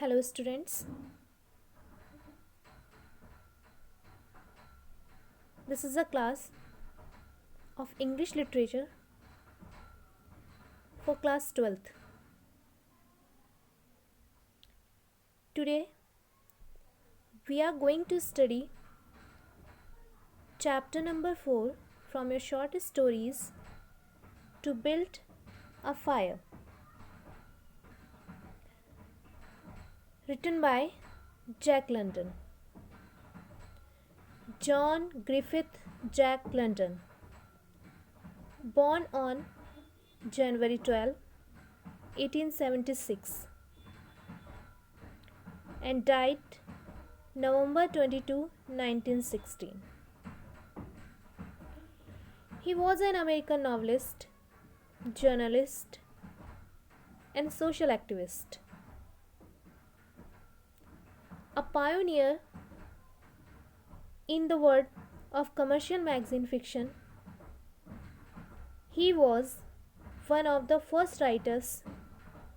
Hello, students. This is a class of English literature for class 12th. Today, we are going to study chapter number 4 from your short stories To Build a Fire, written by Jack London. John Griffith Jack London, born on January 12, 1876 and died November 22, 1916. He was an American novelist, journalist, and social activist. A pioneer in the world of commercial magazine fiction, he was one of the first writers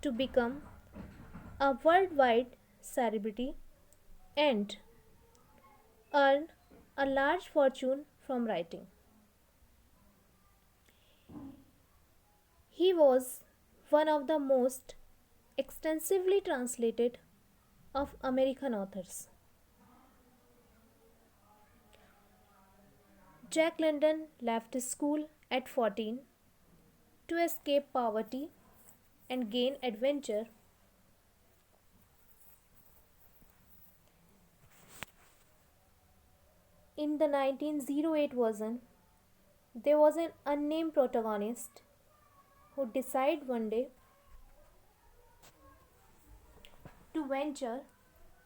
to become a worldwide celebrity and earn a large fortune from writing. He was one of the most extensively translated of American authors. Jack London left school at 14 to escape poverty and gain adventure. In the 1908 version, there was an unnamed protagonist who decided one day to venture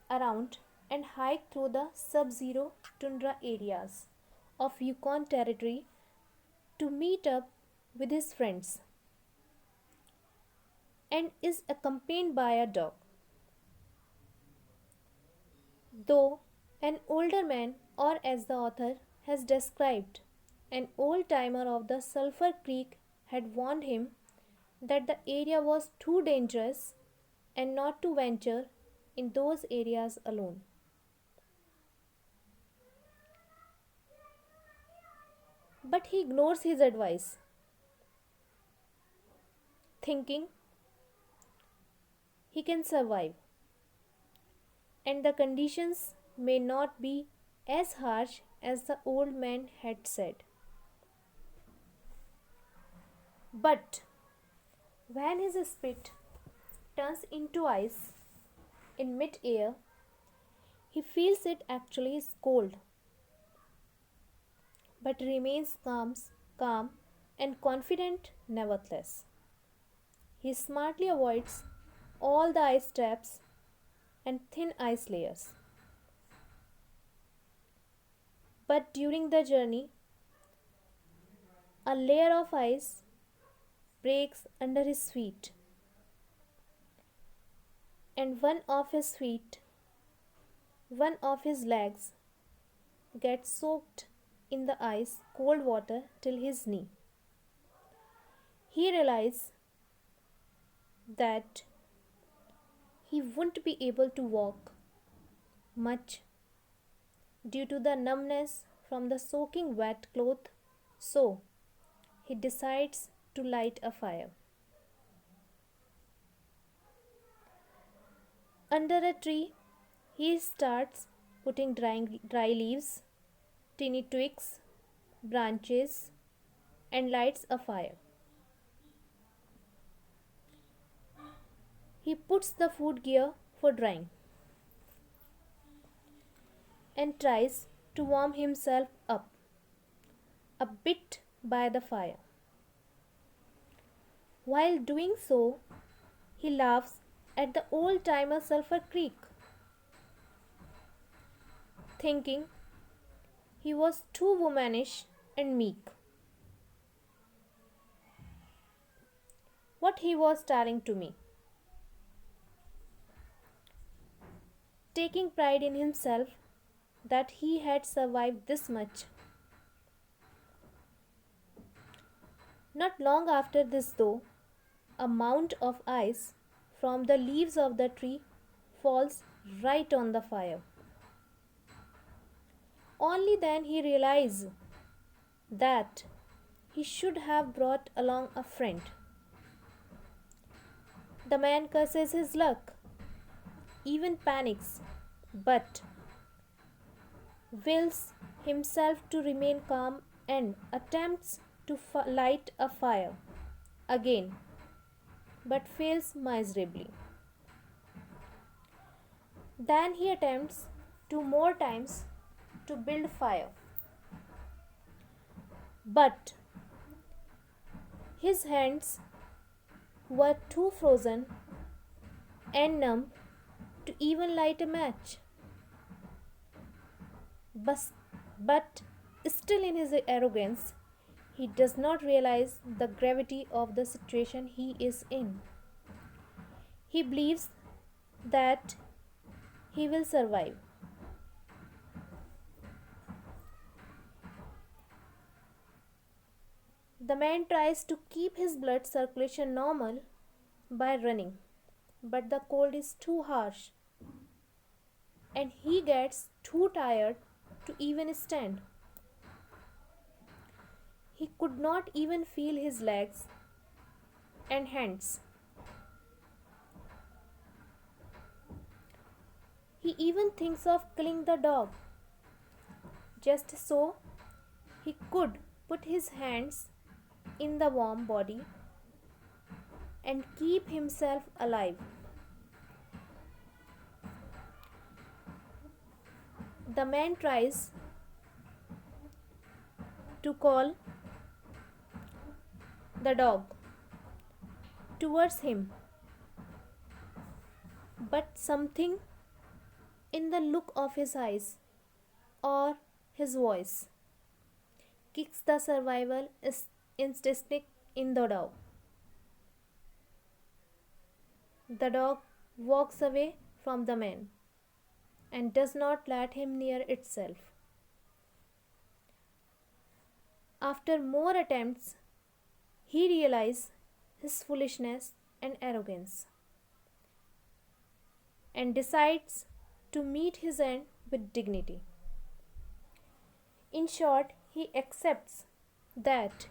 around and hike through the sub-zero tundra areas of Yukon Territory to meet up with his friends and is accompanied by a dog. Though an older man, or as the author has described, an old-timer of the Sulphur Creek had warned him that the area was too dangerous and not to venture in those areas alone. But he ignores his advice, thinking he can survive and the conditions may not be as harsh as the old man had said. But when his spit turns into ice in mid-air, he feels it actually is cold, but remains calm and confident nevertheless. He smartly avoids all the ice traps and thin ice layers. But during the journey, a layer of ice breaks under his feet, and one of his legs gets soaked in the ice cold water till his knee. He realizes that he wouldn't be able to walk much due to the numbness from the soaking wet cloth, so he decides to light a fire. Under a tree, he starts putting dry leaves, tiny twigs, branches, and lights a fire. He puts the food gear for drying and tries to warm himself up a bit by the fire. While doing so, he laughs at the old-timer Sulphur Creek, thinking he was too womanish and meek. What he was telling to me, taking pride in himself that he had survived this much. Not long after this, though, a mound of ice from the leaves of the tree falls right on the fire. Only then he realizes that he should have brought along a friend. The man curses his luck, even panics, but wills himself to remain calm and attempts to light a fire again, but fails miserably. Then he attempts two more times to build fire, but his hands were too frozen and numb to even light a match. But still, in his arrogance, he does not realize the gravity of the situation he is in. He believes that he will survive. The man tries to keep his blood circulation normal by running, but the cold is too harsh and he gets too tired to even stand. He could not even feel his legs and hands. He even thinks of killing the dog just so he could put his hands in the warm body and keep himself alive. The man tries to call the dog towards him, but something in the look of his eyes or his voice kicks the survival instinct in the dog. The dog walks away from the man and does not let him near itself. After more attempts, he realizes his foolishness and arrogance and decides to meet his end with dignity. In short, he accepts that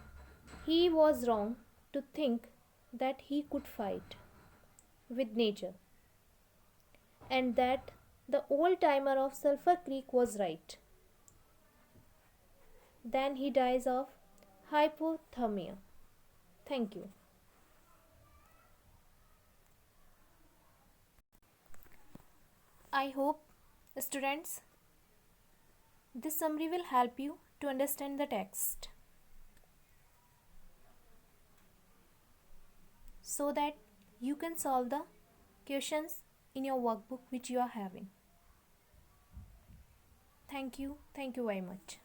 he was wrong to think that he could fight with nature and that the old timer of Sulphur Creek was right. Then he dies of hypothermia. Thank you. I hope, students, this summary will help you to understand the text so that you can solve the questions in your workbook which you are having. Thank you very much.